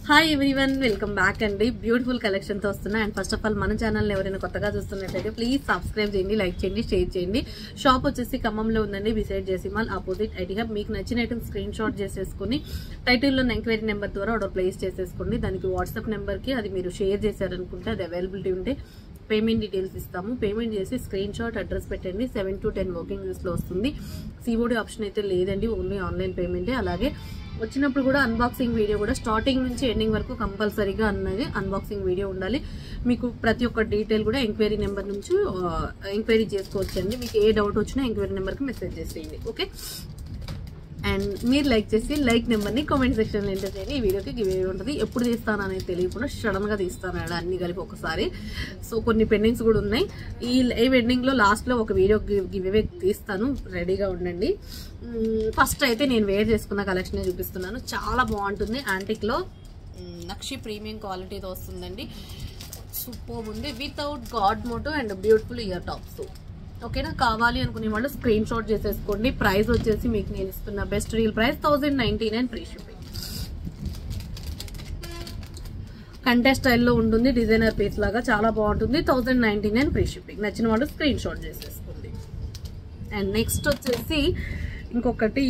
Hi everyone, welcome back అండి. Beautiful collection తో వస్తున్నా. అండ్ ఫస్ట్ ఆఫ్ ఆల్ మన ఛానల్ ఎవరైనా కొత్తగా చూస్తున్నట్లయితే ప్లీజ్ సబ్స్క్రైబ్ చేయండి, లైక్ చేయండి, షేర్ చేయండి. షాప్ వచ్చేసి ఖమ్మంలో ఉందండి, బిసైడ్ జేసీమాల్ ఆపోజిట్ ఐటీ హబ్. మీకు నచ్చిన ఐటమ్ స్క్రీన్ షాట్ చేసేసుకుని టైటిల్లో ఎంక్వైరీ నెంబర్ ద్వారా ఆర్డర్ ప్లేస్ చేసేసుకోండి. దానికి వాట్సాప్ నెంబర్ కి అది మీరు షేర్ చేశారనుకుంటే అది అవైలబిలిటీ ఉంటే పేమెంట్ డీటెయిల్స్ ఇస్తాము. పేమెంట్ చేసి స్క్రీన్ షాట్ అడ్రస్ పెట్టండి. 7 to 10 వర్కింగ్ డేస్ లో వస్తుంది. సిఓడి ఆప్షన్ అయితే లేదండి, ఓన్లీ ఆన్లైన్ పేమెంటే. అలాగే వచ్చినప్పుడు కూడా అన్బాక్సింగ్ వీడియో కూడా స్టార్టింగ్ నుంచి ఎండింగ్ వరకు కంపల్సరీగా అన్నది అన్బాక్సింగ్ వీడియో ఉండాలి. మీకు ప్రతి ఒక్క డీటెయిల్ కూడా ఎంక్వైరీ నెంబర్ నుంచి ఎంక్వైరీ చేసుకోవచ్చండి. మీకు ఏ డౌట్ వచ్చినా ఎంక్వైరీ నెంబర్కి మెసేజ్ చేసేయండి, ఓకే. అండ్ మీరు లైక్ చేసి లైక్ నెంబర్ని కామెంట్ సెక్షన్లో ఎంటర్ చేయండి. ఈ వీడియోకి గివ్ అవే ఉంటుంది. ఎప్పుడు తీస్తాను అనేది తెలియకుండా సడన్గా తీస్తాను అన్ని కలిపి ఒకసారి. సో కొన్ని పెండింగ్స్ కూడా ఉన్నాయి. ఈ వెడ్డింగ్లో లాస్ట్లో ఒక వీడియో గివ్ అవే తీస్తాను, రెడీగా ఉండండి. ఫస్ట్ అయితే నేను వేర్ చేసుకున్న కలెక్షన్ చూపిస్తున్నాను. చాలా బాగుంటుంది. యాంటిక్లో నక్షి ప్రీమియం క్వాలిటీతో వస్తుందండి. సూపర్ ఉంది, without god motto and beautiful ear tops. ఓకేనా, కావాలి అనుకునే వాళ్ళు స్క్రీన్ షాట్ చేసేసుకోండి. ప్రైస్ వచ్చేసి మీకు నేను ఇస్తున్న best reel price 1099 free shipping. Contest స్టైల్లో ఉంటుంది, డిజైనర్ పీస్ లాగా చాలా బాగుంటుంది. 1099 ఫ్రీ షిప్పింగ్. నచ్చిన వాళ్ళు స్క్రీన్ షాట్ చేసేసుకోండి. అండ్ నెక్స్ట్ వచ్చేసి ఇంకొకటి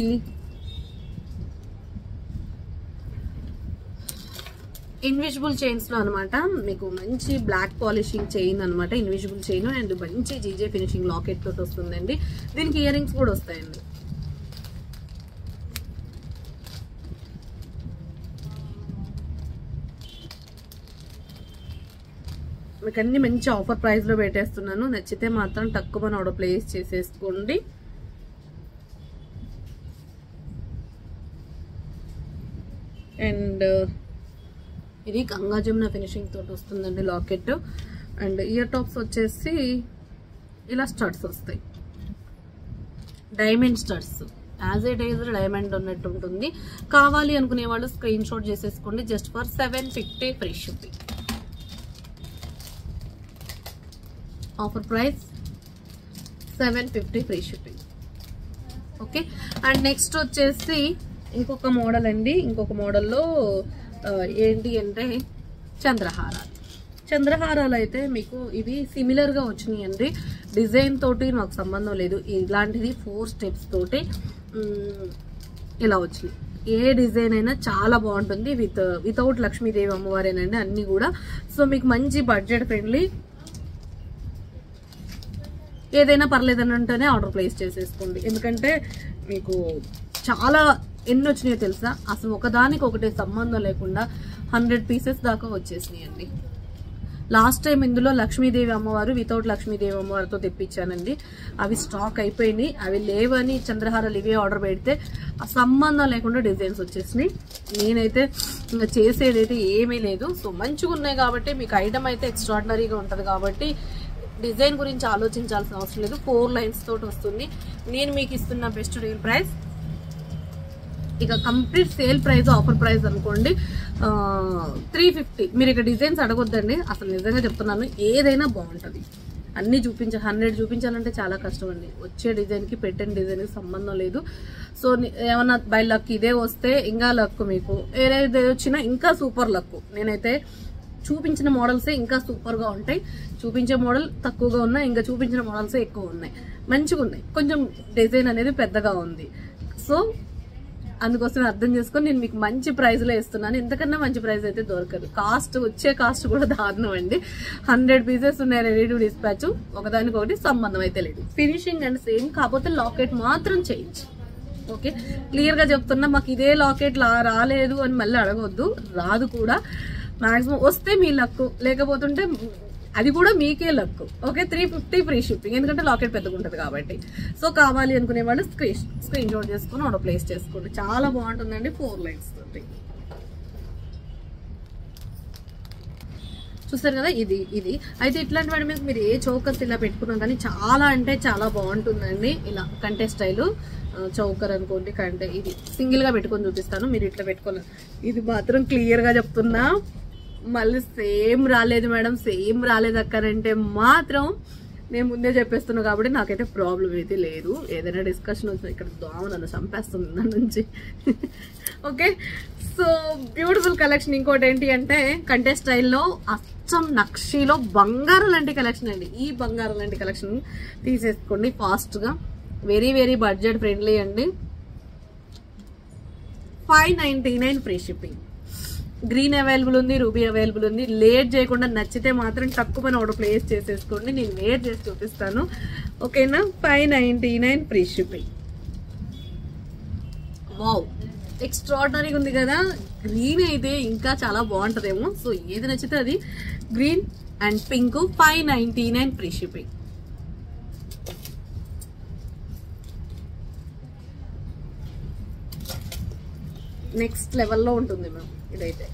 ఇన్విజిబుల్ చైన్స్ లో అనమాట. మీకు మంచి బ్లాక్ పాలిషింగ్ చైన్ అనమాట, ఇన్విజిబుల్ చైన్ అండ్ మంచి జీజే ఫినిషింగ్ లాకెట్ తోటి వస్తుందండి. దీనికి ఇయర్ రింగ్స్ కూడా వస్తాయండి. మీకు అన్ని మంచి ఆఫర్ ప్రైస్ లో పెట్టేస్తున్నాను. నచ్చితే మాత్రం తక్కువ ఆర్డర్ ప్లేస్ చేసేసుకోండి. అండ్ ఇది గంగా జమున ఫినిషింగ్ తోటి వస్తుందండి లాకెట్. అండ్ ఇయర్ టాప్స్ వచ్చేసి ఇలా స్టడ్స్ వస్తాయి, diamond studs. As a డైజ్ diamond ఉన్నట్టు ఉంటుంది. కావాలి అనుకునే వాళ్ళు స్క్రీన్ షాట్ చేసేసుకోండి. Just for 750 free shipping. Offer price 750 free shipping, okay. And next వచ్చేసి ఇంకొక మోడల్ అండి. ఇంకొక మోడల్లో ఏంటి అంటే చంద్రహారాలు అయితే మీకు ఇవి సిమిలర్ గా వచ్చినాయండి. డిజైన్ తోటి నాకు సంబంధం లేదు. ఇలాంటిది 4 స్టెప్స్ తోటి ఇలా వచ్చినాయి. ఏ డిజైన్ అయినా చాలా బాగుంటుంది. వితౌట్ లక్ష్మీదేవి అమ్మవారేనండి అన్ని కూడా. సో మీకు మంచి బడ్జెట్ ఫ్రెండ్లీ, ఏదైనా పర్లేదని అంటేనే ఆర్డర్ ప్లేస్ చేసేసుకోండి. ఎందుకంటే మీకు చాలా ఎన్ని వచ్చినాయో తెలుసా, అసలు ఒకదానికి ఒకటే సంబంధం లేకుండా 100 పీసెస్ దాకా వచ్చేసినాయండి. లాస్ట్ టైం ఇందులో లక్ష్మీదేవి అమ్మవారు వితౌట్ లక్ష్మీదేవి అమ్మవారితో తెప్పించానండి. అవి స్టాక్ అయిపోయినాయి. అవి లేవని చంద్రహారాలు ఇవే ఆర్డర్ పెడితే ఆ సంబంధం లేకుండా డిజైన్స్ వచ్చేసినాయి. నేనైతే ఇంకా చేసేదైతే ఏమీ లేదు. సో మంచిగా ఉన్నాయి కాబట్టి మీకు ఐటమ్ అయితే ఎక్స్ట్రాడినరీగా ఉంటుంది కాబట్టి డిజైన్ గురించి ఆలోచించాల్సిన అవసరం లేదు. 4 లైన్స్ తోటి వస్తుంది. నేను మీకు ఇస్తున్న బెస్ట్ రీల్ ప్రైస్, ఇక complete sale price offer price అనుకోండి 350. మీరు ఇక డిజైన్స్ అడగొద్దండి, అసలు నిజంగా చెప్తున్నాను. ఏదైనా బాగుంటుంది. అన్ని 100 చూపించాలంటే చాలా కష్టం అండి. వచ్చే డిజైన్కి పెట్టిన డిజైన్కి సంబంధం లేదు. సో ఏమన్నా బై లక్ ఇదే వస్తే ఇంకా లక్, మీకు ఏదైతే వచ్చినా ఇంకా సూపర్ లక్. నేనైతే చూపించిన మోడల్సే ఇంకా సూపర్ గా ఉంటాయి. చూపించే మోడల్ తక్కువగా ఉన్నాయి, ఇంకా చూపించిన మోడల్సే ఎక్కువ ఉన్నాయి. మంచిగా ఉన్నాయి. కొంచెం డిజైన్ అనేది పెద్దగా ఉంది. సో అందుకోసం అర్థం చేసుకొని నేను మీకు మంచి ప్రైస్ లో ఇస్తున్నాను. ఎంతకన్నా మంచి ప్రైస్ అయితే దొరకదు. వచ్చే కాస్ట్ కూడా దారుణం అండి. 100 పీసెస్ ఉన్నాయి రెడీ టు డిస్పాచ్. ఒకదానికొకటి సంబంధం అయితే లేదు. ఫినిషింగ్ అండ్ సేమ్, కాకపోతే లాకెట్ మాత్రం చేంజ్, ఓకే. క్లియర్ గా చెప్తున్నా. మాకు ఇదే లాకెట్ రాలేదు అని మళ్ళీ అడగొద్దు, రాదు కూడా. మాక్సిమం వస్తే మీ లక్, లేకపోతుంటే అది కూడా మీకే లక్, ఓకే. 350 ఫ్రీ షిప్పింగ్, ఎందుకంటే లాకెట్ పెద్దగా ఉంటుంది కాబట్టి. సో కావాలి అనుకునే వాళ్ళు స్క్రీన్ షాట్ చేసుకుని ఆర్డర్ ప్లేస్ చేసుకోండి. చాలా బాగుంటుందండి. 4 లైన్స్ తోటి చూస్తారు కదా. ఇది అయితే ఇట్లాంటి వాటి మీద మీరు ఏ చౌకర్స్ ఇలా పెట్టుకున్నా కానీ చాలా అంటే చాలా బాగుంటుందండి. ఇలా కంటే స్టైల్ చౌకర్ అనుకోండి, కంటే ఇది సింగిల్ గా పెట్టుకొని చూపిస్తాను. మీరు ఇట్లా పెట్టుకోవాలి. ఇది మాత్రం క్లియర్ గా చెప్తున్నా, మళ్ళీ సేమ్ రాలేదు మేడం, సేమ్ రాలేదు అక్కరంటే మాత్రం నేను ముందే చెప్పేస్తున్నా కాబట్టి నాకైతే ప్రాబ్లం అయితే లేదు. ఏదైనా డిస్కషన్ వస్తే ఇక్కడ దోమ నన్ను చంపేస్తుంది దాని నుంచి. Okay, so beautiful collection. ఇంకోటి ఏంటి అంటే కంటే స్టైల్లో అచ్చం నక్షీలో బంగారం లాంటి కలెక్షన్ అండి. ఈ బంగారం లాంటి కలెక్షన్ తీసేసుకోండి ఫాస్ట్గా. వెరీ వెరీ బడ్జెట్ ఫ్రెండ్లీ అండి. 599 ఫ్రీ షిప్పింగ్. గ్రీన్ అవైలబుల్ ఉంది, రూబీ అవైలబుల్ ఉంది. లేట్ చేయకుండా నచ్చితే మాత్రం తక్కువ ఆర్డర్ ప్లేస్ చేసేసుకోండి. నేను వేర్ చేసి చూపిస్తాను. ఓకేనా? 599 ఫ్రీ షిప్పింగ్. వావ్, ఎక్స్ట్రాడినరీగా ఉంది కదా. గ్రీన్ అయితే ఇంకా చాలా బాగుంటుందేమో. సో ఏది నచ్చితే అది. Green and pink 599 free shipping. Next లెవెల్లో ఉంటుంది మ్యామ్ ఇదైతే.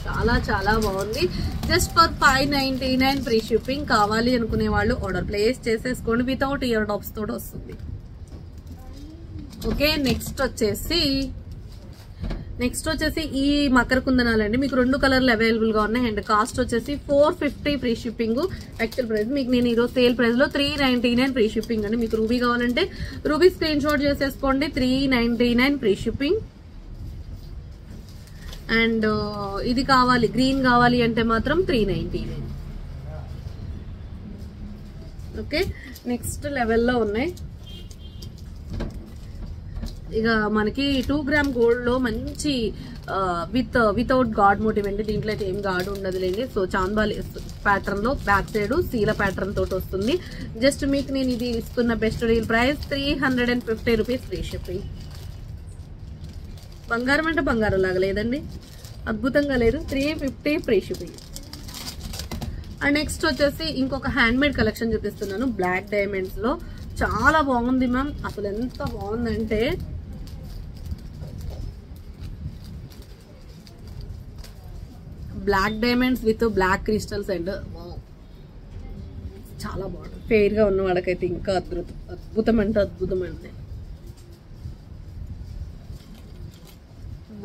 చాలా చాలా బాగుంది. Just for 599 free shipping. కావాలి అనుకునే వాళ్ళు ఆర్డర్ ప్లేస్ చేసేసుకోండి. వితౌట్ ఇయర్ టాప్స్ తోటి వస్తుంది. ఓకే, నెక్స్ట్ వచ్చేసి ఈ మకర కుందనాలండి. మీకు 2 కలర్లు అవైలబుల్ గా ఉన్నాయి. అండ్ కాస్ట్ వచ్చేసి 450 ఫ్రీ షిప్పింగ్. యాక్చువల్ ప్రైస్ మీకు నేను ఈరోజు సేల్ ప్రైస్ లో 399 ఫ్రీ షిప్పింగ్ అండి. మీకు రూబీ కావాలంటే రూబీ స్క్రీన్ షాట్ చేసేసుకోండి. 399 ఫ్రీ షిప్పింగ్. అండ్ ఇది కావాలి, గ్రీన్ కావాలి అంటే మాత్రం 399. ఓకే, నెక్స్ట్ లెవెల్లో ఉన్నాయి. ఇక మనకి 2 గ్రామ్ గోల్డ్ లో మంచి వితౌట్ గాడ్ మోటివ్ అండి. దీంట్లో అయితే ఏం గాడ్ ఉండదులేండి. సో చాందాలి ప్యాటర్న్ లో బ్యాక్ సైడ్ శీల ప్యాటర్న్ తోటి వస్తుంది. జస్ట్ మీకు నేను ఇది ఇస్తున్న best deal price 350 rupees free shipping. బంగారం అంటే బంగారం లాగా లేదండి, అద్భుతంగా లేదు. 350 ఫ్రీ షిప్పింగ్. అండ్ నెక్స్ట్ వచ్చేసి ఇంకొక హ్యాండ్ మేడ్ కలెక్షన్ చూపిస్తున్నాను. బ్లాక్ డైమండ్స్ లో చాలా బాగుంది మ్యామ్. అసలు ఎంత బాగుందంటే black diamonds with black crystals and చాలా బాగుంటుంది. ఫెయిర్ గా ఉన్న వాళ్ళకైతే ఇంకా అద్భుతం అంటే అద్భుతం అండి.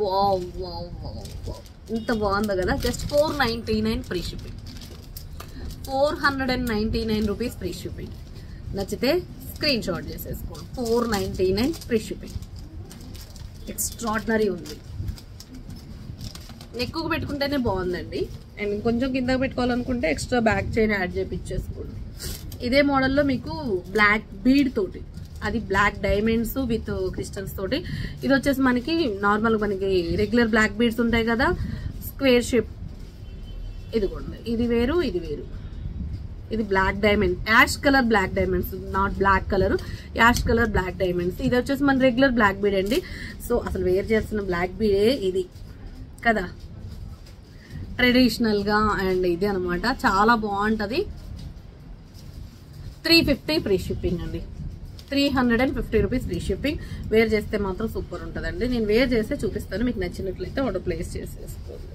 వావ్ వావ్ వావ్ వావ్, ఇంత బాగుంది కదా. Just 499 free shipping. 499 rupees free shipping. నచ్చితే స్క్రీన్ షాట్ చేసేసుకోండి. 499 ఫ్రీ షిప్పింగ్. ఎక్స్ట్రాడినరీ ఉంది. నెక్కుకు పెట్టుకుంటేనే బాగుందండి. అండ్ కొంచెం కిందకు పెట్టుకోవాలనుకుంటే ఎక్స్ట్రా బ్యాక్ చైన్ యాడ్ చేయించేసుకోండి. ఇదే మోడల్లో మీకు బ్లాక్ బీడ్ తోటి, అది బ్లాక్ డైమండ్స్ విత్ క్రిస్టల్స్ తోటి. ఇది వచ్చేసి మనకి నార్మల్ మనకి రెగ్యులర్ బ్లాక్ బీడ్స్ ఉంటాయి కదా, స్క్వేర్ షేప్. ఇది కూడా ఇది వేరు, ఇది వేరు. ఇది black diamond, ash colour black diamonds, not black colour, ash colour black diamonds. ఇది వచ్చేసి మన రెగ్యులర్ బ్లాక్ బీడ్ అండి. సో అసలు వేర్ చేస్తున్న బ్లాక్ బీడే ఇది కదా, ట్రెడిషనల్ గా. అండ్ ఇది అనమాట, చాలా బాగుంటది. 350 ఫ్రీ షిప్పింగ్ అండి. 350 రూపీస్ ఫ్రీ షిప్పింగ్. వేర్ చేస్తే మాత్రం సూపర్ ఉంటుందండి. నేను వేర్ చేస్తే చూపిస్తాను, మీకు నచ్చినట్లయితే ఆర్డర్ ప్లేస్ చేసేసుకోండి.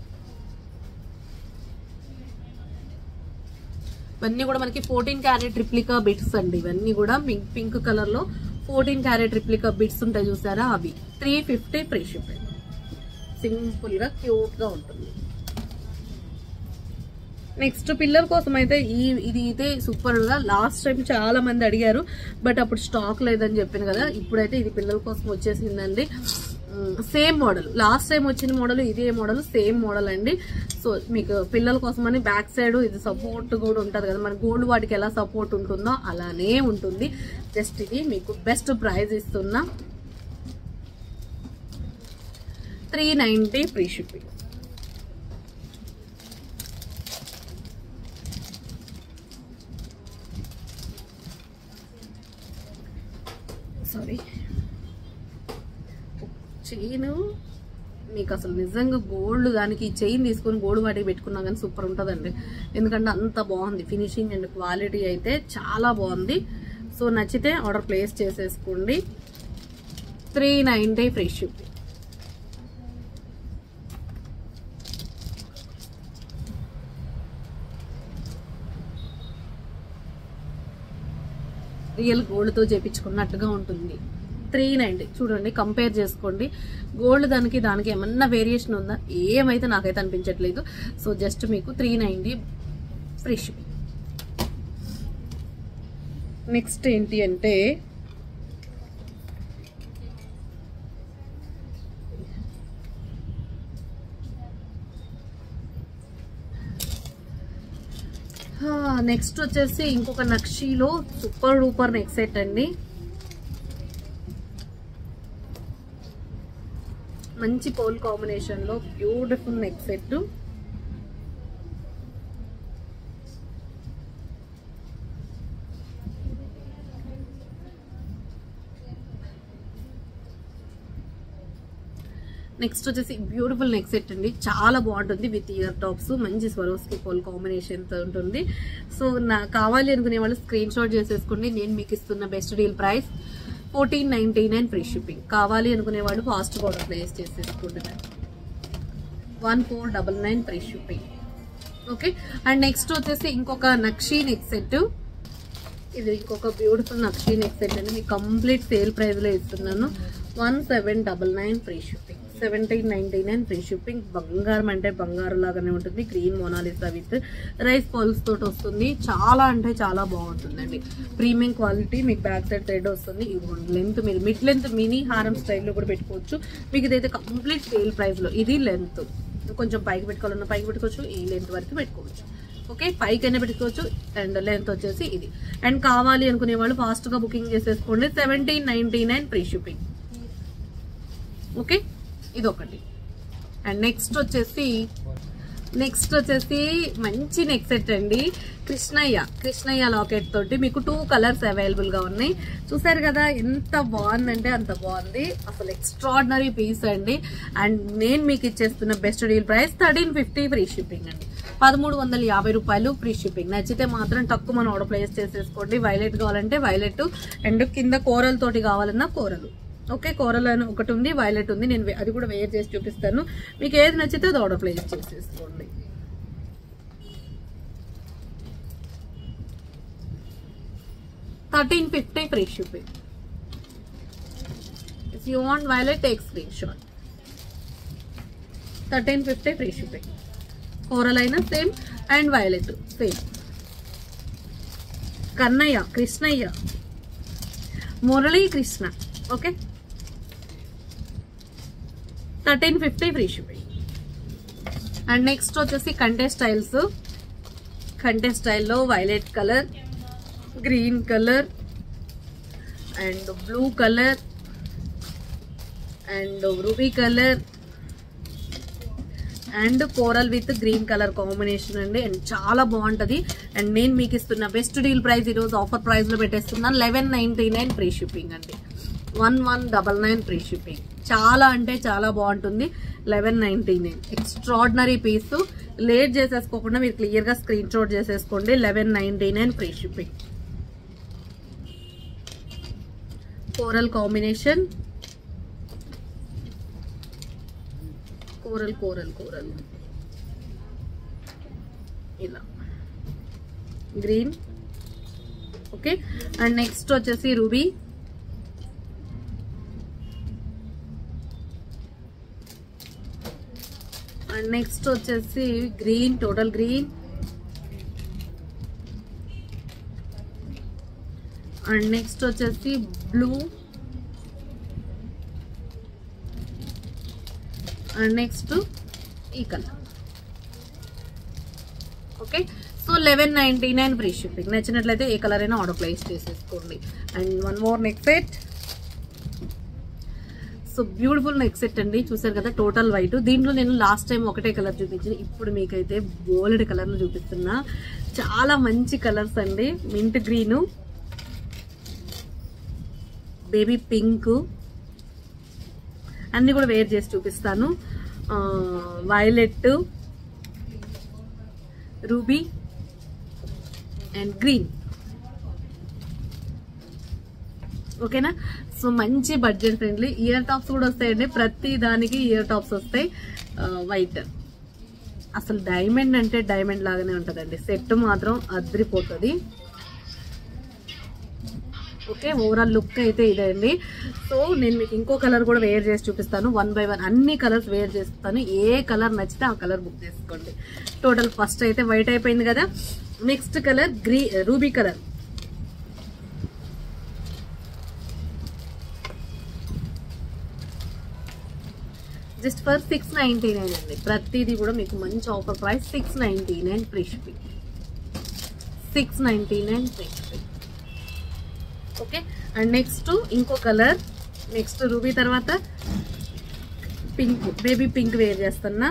ఇవన్నీ కూడా మనకి 14 క్యారెట్ రిప్లికా బిట్స్ అండి. ఇవన్నీ కూడా పింక్ కలర్ లో 14 క్యారెట్ రిప్లికా బిట్స్ ఉంటాయి చూసారా, అవి. 350 ఫ్రీ షిప్పింగ్. సింపుల్ గా క్యూట్ గా ఉంటుంది. నెక్స్ట్ పిల్లల కోసం అయితే ఇది అయితే సూపర్ గా. లాస్ట్ టైం చాలా మంది అడిగారు, బట్ అప్పుడు స్టాక్ లేదని చెప్పాను కదా. ఇప్పుడైతే ఇది పిల్లల కోసం వచ్చేసిందండి. సేమ్ మోడల్, లాస్ట్ టైం వచ్చిన మోడల్ ఇదే మోడల్, సేమ్ మోడల్ అండి. సో మీకు పిల్లల కోసం అని బ్యాక్ సైడ్ ఇది సపోర్ట్ కూడా ఉంటది కదా, మన గోల్డ్ వాటికి ఎలా సపోర్ట్ ఉంటుందో అలానే ఉంటుంది. జస్ట్ ఇది మీకు బెస్ట్ ప్రైస్ ఇస్తున్నా. 390 ఫ్రీ షిప్పింగ్. సారీ, చైన్ మీకు అసలు నిజంగా గోల్డ్ దానికి చైన్ తీసుకొని గోల్డ్ వాటికి పెట్టుకున్నా కానీ సూపర్ ఉంటుందండి. ఎందుకంటే అంత బాగుంది ఫినిషింగ్ అండ్ క్వాలిటీ అయితే చాలా బాగుంది. సో నచ్చితే ఆర్డర్ ప్లేస్ చేసేసుకోండి. 390 ఫ్రీ షిప్పింగ్. రియల్ గోల్డ్ తో చేపించుకున్నట్టుగా ఉంటుంది. 390 చూడండి, కంపేర్ చేసుకోండి. గోల్డ్ దానికి ఏమన్నా వేరియేషన్ ఉందా? ఏమైతే నాకైతే అనిపించట్లేదు. సో జస్ట్ మీకు 390 ఫ్రీ షిప్పింగ్. నెక్స్ట్ ఏంటి అంటే నెక్స్ట్ వచ్చేసి ఇంకొక నక్షీలో సూపర్ డూపర్ నెక్ సెట్ అండి. మంచి పోల్ కాంబినేషన్ లో బ్యూటిఫుల్ నెక్ సెట్. నెక్స్ట్ వచ్చేసి బ్యూటిఫుల్ నెక్ సెట్ అండి, చాలా బాగుంటుంది. విత్ ఇయర్ టాప్స్, మంచి స్వరోస్కి పోల్ కాంబినేషన్ తో ఉంటుంది. సో కావాలి అనుకునే వాళ్ళు స్క్రీన్ షాట్ చేసేసుకోండి. నేను మీకు ఇస్తున్న best deal price 1499 free shipping. కావాలి అనుకునే వాళ్ళు ఫాస్ట్ ఆర్డర్ ప్లేస్ చేసేసుకోండి. 1499 free shipping. Okay. And next వచ్చేసి ఇంకొక నక్షీ నెక్ సెట్. ఇది ఇంకొక బ్యూటిఫుల్ నక్షీ నెక్ సెట్ అండి. మీకు కంప్లీట్ సేల్ ప్రైస్ లో ఇస్తున్నాను. 1799 ఫ్రీ షిప్పింగ్. 1799 free shipping. బంగారం అంటే బంగారం లాగానే ఉంటుంది. Green Mona Lisa with rice pearls తోటి వస్తుంది. చాలా అంటే చాలా బాగుంటుందండి. Premium quality. మీకు బ్యాక్ సైడ్ థ్రెడ్ వస్తుంది. ఇది లెంత్ మీరు మిడ్ లెంత్ మినీ హారం స్టైల్లో కూడా పెట్టుకోవచ్చు. మీకు ఇదైతే కంప్లీట్ సేల్ ప్రైస్ లో. ఇది లెంత్ కొంచెం పైకి పెట్టుకోవాలన్నా పైకి పెట్టుకోవచ్చు, ఈ లెంత్ వరకు పెట్టుకోవచ్చు. ఓకే, పైకైనా పెట్టుకోవచ్చు. అండ్ లెంత్ వచ్చేసి ఇది. అండ్ కావాలి అనుకునే వాళ్ళు ఫాస్ట్ గా బుకింగ్ చేసేసుకోండి. 1799 ఫ్రీ షిప్పింగ్. ఓకే, ఇది ఒకటి. అండ్ నెక్స్ట్ వచ్చేసి మంచి నెక్ సెట్ అండి. కృష్ణయ్య లాకెట్ తోటి మీకు 2 కలర్స్ అవైలబుల్ గా ఉన్నాయి. చూసారు కదా ఎంత బాగుందంటే అంత బాగుంది. అసలు ఎక్స్ట్రాడినరీ పీస్ అండి. అండ్ నేను మీకు ఇచ్చేస్తున్న best deal price 1350 free shipping అండి. 1350 రూపాయలు ఫ్రీ షిప్పింగ్. నచ్చితే మాత్రం తక్కువ మనం ఆర్డర్ ప్లేస్ చేసేసుకోండి. వైలెట్ కావాలంటే వైలెట్, అండ్ కింద కోరల్ తోటి కావాలన్నా కోరలు. ఓకే, కోరల్ అని ఒకటి ఉంది, వైలెట్ ఉంది. నేను అది కూడా వేర్ చేసి చూపిస్తాను. మీకు ఏది నచ్చితే అది ఆర్డర్ ప్లేస్ చేసేసుకోండి. $1350 free shipping. If you want violet take screenshot. 1350 free shipping. Coral అయినా same and violet same. Krishnaiah Murali Krishna. Okay, 1350 free shipping. And next వచ్చేసి కంటే స్టైల్లో violet colour, green colour and blue colour and ruby colour and coral with green colour combination అండి. And చాలా బాగుంటది. And నేను మీకు ఇస్తున్న బెస్ట్ డీల్ ప్రైస్ ఈరోజు ఆఫర్ ప్రైస్ లో పెట్టేస్తున్నాను. 1199 ఫ్రీ షిప్పింగ్ అండి. 1199 ఫ్రీ షిప్పింగ్. చాలా అంటే చాలా బాగుంటుంది. 1199 ఎక్స్ట్రాడినరీ పీస్. లేట్ చేసేసుకోకుండా మీరు క్లియర్ గా స్క్రీన్ షాట్ చేసేసుకోండి. 1199 free shipping. Coral combination, coral ఇలా గ్రీన్. ఓకే, అండ్ నెక్స్ట్ వచ్చేసి రూబీ. అండ్ నెక్స్ట్ వచ్చేసి green, total green. And next వచ్చేసి బ్లూ. అండ్ నెక్స్ట్ ఈ colour. Okay, so 1199 free shipping. నచ్చినట్లయితే ఏ colour అయినా ఆర్డర్ ప్లేస్ చేసేసుకోండి. And one more neck set. So beautiful neck set అండి. చూసారు కదా, టోటల్ వైట్. దీంట్లో నేను లాస్ట్ టైం ఒకటే కలర్ చూపించిన, ఇప్పుడు మీకైతే గోల్డ్ కలర్లు చూపిస్తున్నా. చాలా మంచి కలర్స్ అండి. మింట్ గ్రీన్, బేబీ పింక్ అన్ని కూడా వేర్ చేసి చూపిస్తాను. Violet, ruby and green. ఓకేనా? సో మంచి బడ్జెట్ ఫ్రెండ్లీ. ఇయర్ టాప్స్ కూడా వస్తాయండి. ప్రతి దానికి ఇయర్ టాప్స్ వస్తాయి. వైట్ అసలు డైమండ్ అంటే డైమండ్ లాగానే ఉంటుందండి. సెట్ మాత్రం అదిరిపోతుంది. ఓకే, ఓవరాల్ లుక్ అయితే ఇదే అండి. సో నేను మీకు ఇంకో కలర్ కూడా వేర్ చేసి చూపిస్తాను. 1 by 1 అన్ని కలర్స్ వేర్ చేస్తాను. ఏ కలర్ నచ్చితే ఆ కలర్ బుక్ చేసుకోండి. టోటల్ ఫస్ట్ అయితే వైట్ అయిపోయింది కదా. Next colour ruby colour. Just for 699 అండి. ప్రతిదీ కూడా మీకు మంచి offer price 699 free shipping. 699 free shipping. Okay, and next ఇంకో కలర్. నెక్స్ట్ రూబీ తర్వాత పింక్, బేబీ పింక్ వేర్ చేస్తున్నా.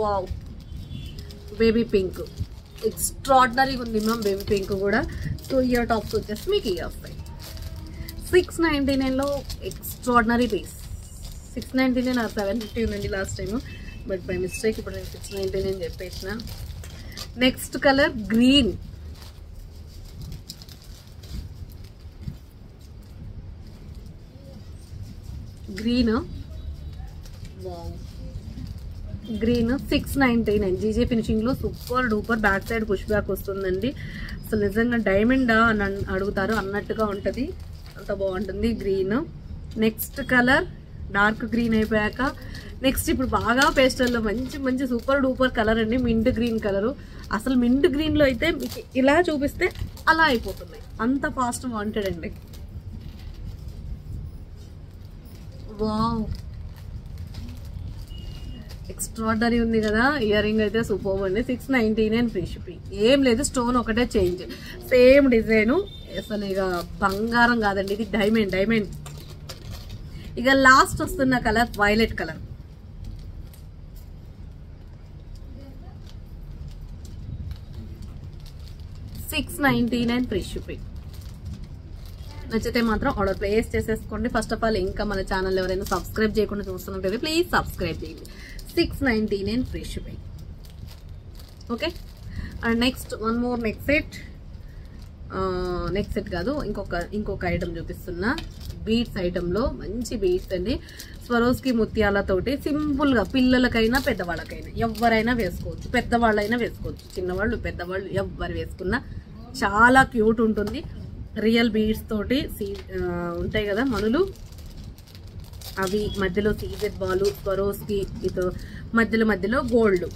వావ్, బేబీ పింక్ ఎక్స్ట్రాడినరీగా ఉంది మ్యామ్. బేబీ పింక్ కూడా. సో ఇయర్ టాప్స్ వచ్చేసి మీకు ఇయర్ వస్తాయి. 699లో ఎక్స్ట్రాడినరీ పీస్. 699 ఆర్ 750 ఉందండి last time, but by mistake ఇప్పుడు నేను 699 చెప్పేసిన. Next colour green. Green, wow, green 699. GJ finishing లో super duper. Back side push back వస్తుందండి. అసలు నిజంగా డైమండా అని అడుగుతారు అన్నట్టుగా ఉంటది, అంత బాగుంటుంది green. Next colour dark green అయిపోయాక నెక్స్ట్ ఇప్పుడు బాగా పేస్టల్లో మంచి మంచి సూపర్ డూపర్ కలర్ అండి, మింట్ గ్రీన్ కలరు. అసలు మింట్ గ్రీన్ లో అయితే మీకు ఇలా చూపిస్తే అలా అయిపోతున్నాయి, అంత ఫాస్ట్ వాంటెడ్ అండి. వావ్, ఎక్స్ట్రాడనరీ ఉంది కదా. ఇయర్ రింగ్ అయితే సూపర్ అండి. 699 ఫ్రీ షిప్పింగ్. ఏం లేదు, స్టోన్ ఒకటే చేంజ్, సేమ్ డిజైన్. అసలు ఇక బంగారం కాదండి, ఇది డైమండ్. డైమండ్. ఇక లాస్ట్ వస్తున్న colour violet colour. $699 free shipping. నచ్చితే మాత్రం ఆర్డర్ ప్లేస్ చేసేసుకోండి. ఫస్ట్ ఆఫ్ ఆల్ ఇంకా మన ఛానల్ ఎవరైనా సబ్స్క్రైబ్ చేయకుండా చూస్తున్నట్లయితే ప్లీజ్ సబ్స్క్రైబ్ చేయండి. 699 free shipping. Okay, and next one more neck set. Neck set కాదు, ఇంకొక ఐటమ్ చూపిస్తున్నా. బీడ్స్ ఐటమ్ లో మంచి బీడ్స్ అండి. స్వరోస్కి ముత్యాలతోటి సింపుల్ గా పిల్లలకైనా పెద్దవాళ్ళకైనా ఎవరైనా వేసుకోవచ్చు. పెద్దవాళ్ళైనా వేసుకోవచ్చు, చిన్నవాళ్ళు పెద్దవాళ్ళు ఎవరు వేసుకున్నా చాలా క్యూట్ ఉంటుంది. రియల్ బీడ్స్ తోటి ఉంటాయి కదా మనులు, అవి మధ్యలో సీజెడ్ బాలు, స్వరోస్కి ఇతో మధ్యలో గోల్డ్.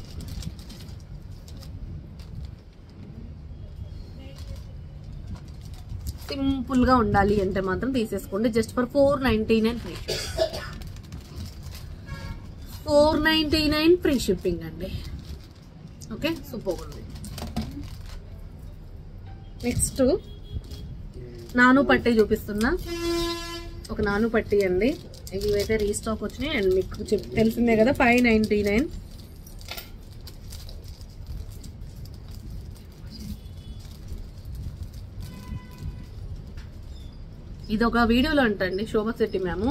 సింపుల్ గా ఉండాలి అంటే మాత్రం తీసేసుకోండి. Just for 499 free shipping. 499 free shipping అండి. ఓకే, సూపర్ ఉంది. నెక్స్ట్ నాను పట్టి చూపిస్తున్నా. ఒక నాను పట్టి అండి. ఇవైతే రీస్టాక్ వచ్చినాయి అండ్ మీకు తెలిసిందే కదా 599. ఇది ఒక వీడియోలో అంటండి శోభా శెట్టి మ్యామ్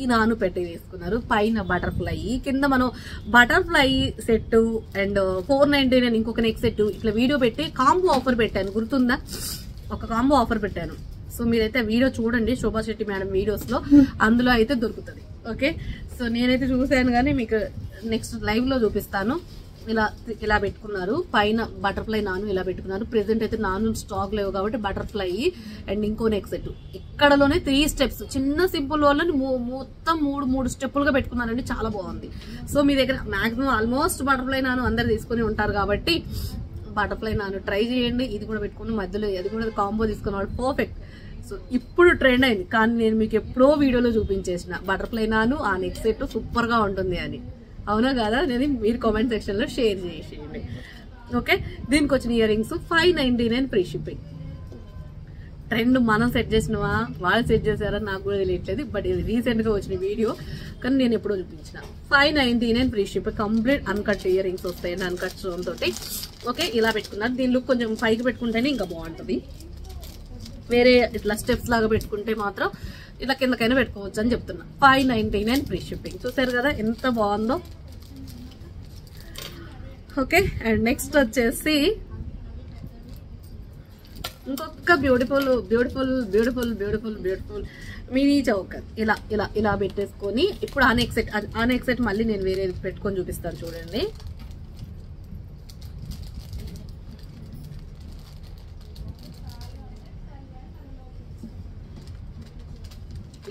ఈ నాను పెట్టి తీసుకున్నారు. పైన బటర్ఫ్లై, కింద మనం బటర్ఫ్లై సెట్ అండ్ 499 ఇంకొక నెక్ సెట్ ఇట్లా వీడియో పెట్టి కాంబో ఆఫర్ పెట్టాను, గుర్తుందా? ఒక కాంబో ఆఫర్ పెట్టాను. సో మీరైతే వీడియో చూడండి, శోభా శెట్టి మేడం వీడియోస్ లో, అందులో అయితే దొరుకుతుంది. ఓకే, సో నేనైతే చూసాను కానీ మీకు నెక్స్ట్ లైవ్ లో చూపిస్తాను. ఇలా పెట్టుకున్నారు, పైన బటర్ఫ్లై నాను ఇలా పెట్టుకున్నారు. ప్రెసెంట్ అయితే నాను స్టాక్ లేవు కాబట్టి బటర్ఫ్లై అండ్ ఇంకో నెక్ సెట్. ఇక్కడలోనే 3 స్టెప్స్, చిన్న సింపుల్ వాళ్ళని మొత్తం 3 స్టెప్పులుగా పెట్టుకున్నారండి. చాలా బాగుంది. సో మీ దగ్గర మాక్సిమం ఆల్మోస్ట్ బటర్ఫ్లై నాను అందరు తీసుకుని ఉంటారు కాబట్టి బటర్ఫ్లై నాను ట్రై చేయండి. ఇది కూడా పెట్టుకుని మధ్యలో అది కూడా కాంబో తీసుకున్నాడు, పర్ఫెక్ట్. సో ఇప్పుడు ట్రెండ్ అయింది కానీ నేను మీకు ఎప్పుడో వీడియోలో చూపించేసిన బటర్ఫ్లై నాను ఆ నెక్ సెట్ సూపర్ గా ఉంటుంది అని. అవునా కదా అనేది మీరు కామెంట్ సెక్షన్ లో షేర్ చేసేయండి. ఓకే, దీనికి వచ్చిన ear rings 599 free shipping. Trend మనం సెట్ చేసినవా వాళ్ళు సెట్ చేశారా నాకు కూడా తెలియట్లేదు, బట్ ఇది రీసెంట్ గా వచ్చిన వీడియో కానీ నేను ఎప్పుడో చూపించిన. 599 free shipping. Complete uncut ear rings వస్తాయండి, అన్కట్ స్టోన్ తోటి. ఓకే, ఇలా పెట్టుకున్నారు. దీని లుక్ కొంచెం పైకి పెట్టుకుంటేనే ఇంకా బాగుంటుంది. వేరే ఇట్లా స్టెప్స్ లాగా పెట్టుకుంటే మాత్రం ఇట్లా కిందకైనా పెట్టుకోవచ్చు అని చెప్తున్నా. 599 ఫ్రీ షిప్పింగ్. చూసారు కదా ఎంత బాగుందో. ఓకే, అండ్ నెక్స్ట్ వచ్చేసి ఇంకొక beautiful beautiful beautiful beautiful beautiful mini choker ఇలా ఇలా ఇలా పెట్టేసుకొని ఇప్పుడు ఆ నెక్ సెట్ మళ్ళీ నేను వేరే పెట్టుకొని చూపిస్తాను చూడండి.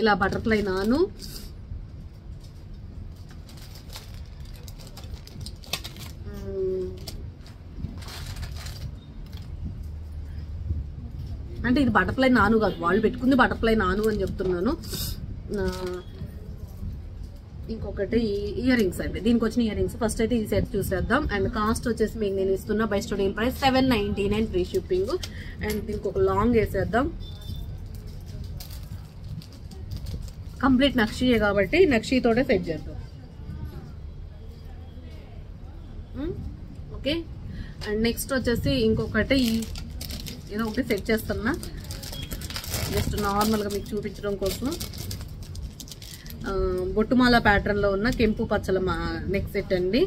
ఇలా బటర్ఫ్లై నాను, అంటే ఇది బటర్ఫ్లై నాను కాదు, వాళ్ళు పెట్టుకుంది బటర్ఫ్లై నాను అని చెప్తున్నాను. ఇంకొకటి ఇయర్ రింగ్స్ అండి, దీనికి వచ్చిన ఇయర్ రింగ్స్. ఫస్ట్ అయితే ఈ సెట్ చూసేద్దాం. అండ్ కాస్ట్ వచ్చేసి మీకు నేను ఇస్తున్నా by studio price 799 free shipping. And దీనికి ఒక లాంగ్ వేసేద్దాం. కంప్లీట్ నక్షీయే కాబట్టి నక్షీతోటే సెట్ చేద్దాం. ఓకే. అండ్ నెక్స్ట్ వచ్చేసి ఇంకొకటి ఏదో ఒకటి సెట్ చేస్తున్నా జస్ట్ నార్మల్గా మీకు చూపించడం కోసం. బొట్టుమాల ప్యాటర్న్లో ఉన్న కెంపు పచ్చల నెక్ సెట్ అండి.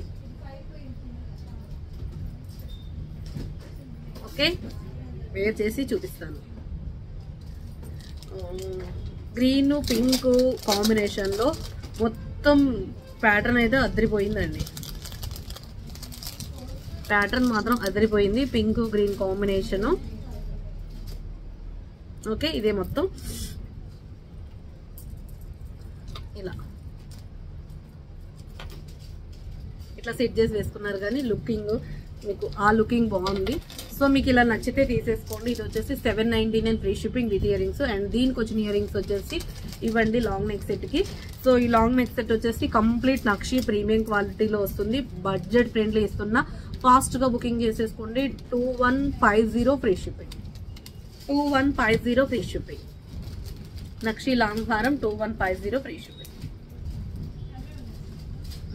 ఓకే, వేర్ చేసి చూపిస్తాను. గ్రీన్ పింక్ కాంబినేషన్లో మొత్తం ప్యాటర్న్ అయితే అదిరిపోయిందండి. ప్యాటర్న్ మాత్రం అదిరిపోయింది, పింక్ గ్రీన్ కాంబినేషను. ఓకే, ఇదే మొత్తం ఇట్లా సెట్ చేసి వేసుకున్నారు. కానీ లుకింగ్ మీకు ఆ లుకింగ్ బాగుంది. సో మీకు ఇలా నచ్చితే తీసేసుకోండి. ఇది వచ్చేసి 799 free shipping with earrings. అండ్ దీనికి వచ్చిన ఇయర్ రింగ్స్ వచ్చేసి ఇవ్వండి లాంగ్ నెక్ సెట్ కి. సో ఈ లాంగ్ నెక్ సెట్ వచ్చేసి కంప్లీట్ నక్షి ప్రీమియం క్వాలిటీలో వస్తుంది. బడ్జెట్ ఫ్రెండ్లీ ఇస్తున్నా, ఫాస్ట్ గా బుకింగ్ చేసేసుకోండి. 2150 ఫ్రీ షిప్పింగ్. 2150 free shipping. నక్షి లాంగ్ హారం 2150 ఫ్రీ షిప్పింగ్.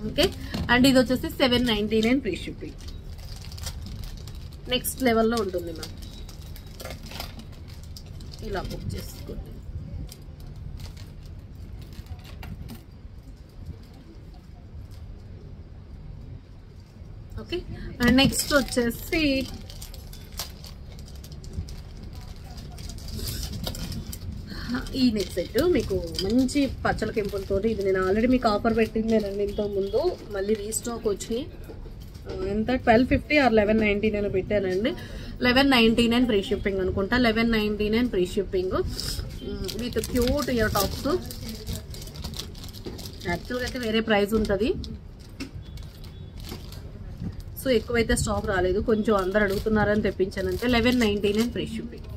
ఓకే. అండ్ ఇది వచ్చేసి 799 ఫ్రీ షిప్పింగ్. నెక్స్ట్ లెవెల్లో ఉంటుంది మ్యామ్. ఇలా బుక్ చేసుకోండి. ఓకే. అండ్ నెక్స్ట్ వచ్చేసి ఈ నెక్ సెట్ మీకు మంచి పచ్చల కెంపులతో. ఇది నేను ఆల్రెడీ మీకు ఆఫర్ పెట్టిందేనండి ఇంతకు ముందు, మళ్ళీ రీస్టాక్ వచ్చి ఎంత 1250 ఆర్ 1199 పెట్టానండి. 1199 ఫ్రీ షిప్పింగ్ అనుకుంటా. 1199 free shipping with cute ear tops. యాక్చువల్గా అయితే వేరే ప్రైస్ ఉంటుంది. సో ఎక్కువైతే స్టాక్ రాలేదు, కొంచెం అందరు అడుగుతున్నారని తెప్పించానంటే 1199 ఫ్రీ షిప్పింగ్.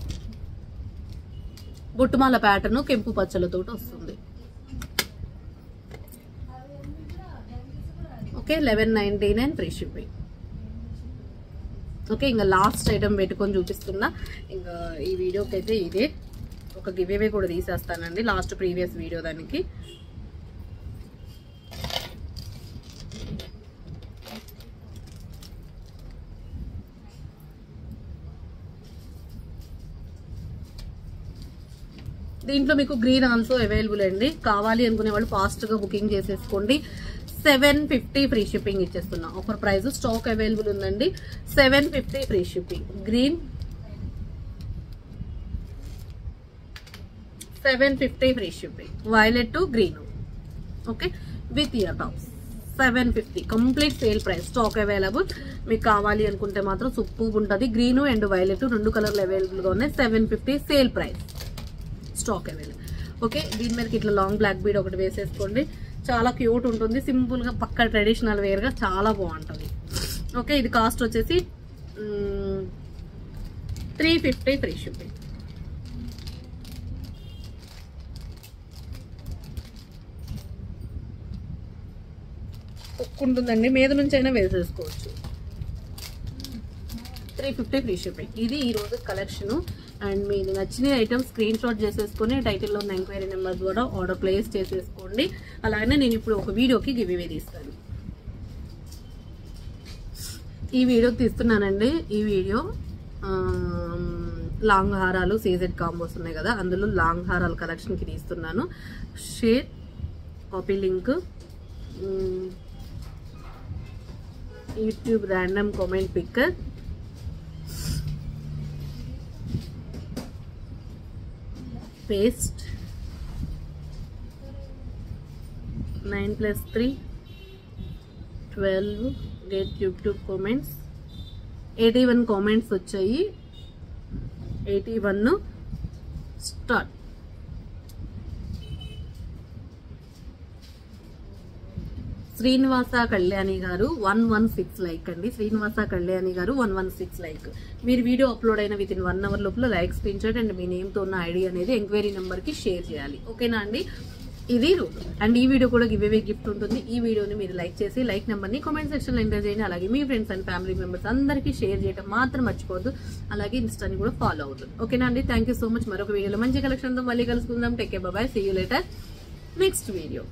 బొట్టుమాల ప్యాటర్న్ కెంపు పచ్చలతో వస్తుంది. Okay, 1199 free shipping. ఓకే, ఇంకా లాస్ట్ ఐటమ్ పెట్టుకొని చూపిస్తున్నా. ఇంకా ఈ వీడియోకి అయితే ఇదే ఒక గివ్ అవే కూడా తీసేస్తానండి లాస్ట్ ప్రీవియస్ వీడియో దానికి. దీంట్లో మీకు గ్రీన్ ఆల్సో అవైలబుల్ అండి. కావాలి అనుకునే వాళ్ళు ఫాస్ట్ గా బుకింగ్ చేసేసుకోండి. 750 ఫ్రీ షిప్పింగ్ ఇచ్చేస్తున్నా. ఆఫర్ ప్రైస్ స్టాక్ అవైలబుల్ ఉందండి. 750 free shipping. Green 750 free shipping. Violet to green. Okay, with ear tops 750 complete sale price. Stock available. మీకు కావాలి అనుకుంటే మాత్రం సూపర్ ఉంటుంది. గ్రీన్ అండ్ వైలెట్ రెండు కలర్లు అవైలబుల్ గా ఉన్నాయి. 750 sale price. Stock available. Okay, దీని మీదకి ఇట్లా లాంగ్ బ్లాక్ బీడ్ ఒకటి వేసేసుకోండి. చాలా క్యూట్ ఉంటుంది. సింపుల్ గా పక్కా ట్రెడిషనల్ వేర్ గా చాలా బాగుంటుంది. ఓకే, ఇది కాస్ట్ వచ్చేసి 350 ఫ్రీ షిప్పింగ్. ఉంటుందండి, మీద నుంచి అయినా వేసేసుకోవచ్చు. 350 ఫ్రీ షిప్పింగ్. ఇది ఈ రోజు కలెక్షన్. అండ్ మీకు నచ్చిన ఐటమ్ స్క్రీన్ షాట్ చేసేసుకుని టైటిల్లో ఉన్న ఎంక్వైరీ నెంబర్ ద్వారా ఆర్డర్ ప్లేస్ చేసేసుకోండి. అలాగే నేను ఇప్పుడు ఒక వీడియోకి గివ్ అవే తీస్తాను. ఈ వీడియోకి తీస్తున్నానండి. ఈ వీడియో లాంగ్ హారాలు సీజెడ్ కాంబోస్ ఉన్నాయి కదా, అందులో లాంగ్ హారాల కలెక్షన్కి తీస్తున్నాను. Share copy link, YouTube random comment picker, paste, 9+3 12 get YouTube comments 81 comments వచ్చాయి 81 స్టార్ట్ శ్రీనివాస కళ్యాణి గారు 116 లైక్ అండి శ్రీనివాస కళ్యాణి గారు 116 లైక్ మీరు వీడియో అప్లోడ్ అయిన విత్ ఇన్ 1 అవర్ లోపల like screen shot and me name తో ఉన్న ఐడి అనేది ఎంక్వైరీ నెంబర్ కి షేర్ చేయాలి ఓకేనా అండి ఇది రూల్ అండ్ ఈ వీడియో కూడా గివ్ అవే గిఫ్ట్ ఉంటుంది ఈ వీడియోని మీరు లైక్ చేసి లైక్ నెంబర్ ని కామెంట్ సెక్షన్ లో ఎంటర్ చేయండి అలాగే మీ ఫ్రెండ్స్ అండ్ ఫ్యామిలీ మెంబర్స్ అందరికీ షేర్ చేయడం మాత్రం మర్చిపోవద్దు అలాగే ఇన్స్టాని కూడా ఫాలో అవుతుంది ఓకేనా అండి థ్యాంక్ యూ సో మచ్ మరొక వీడియోలో మంచి కలెక్షన్ తో మళ్ళీ కలుసుకుందాం take care bye bye see you later next video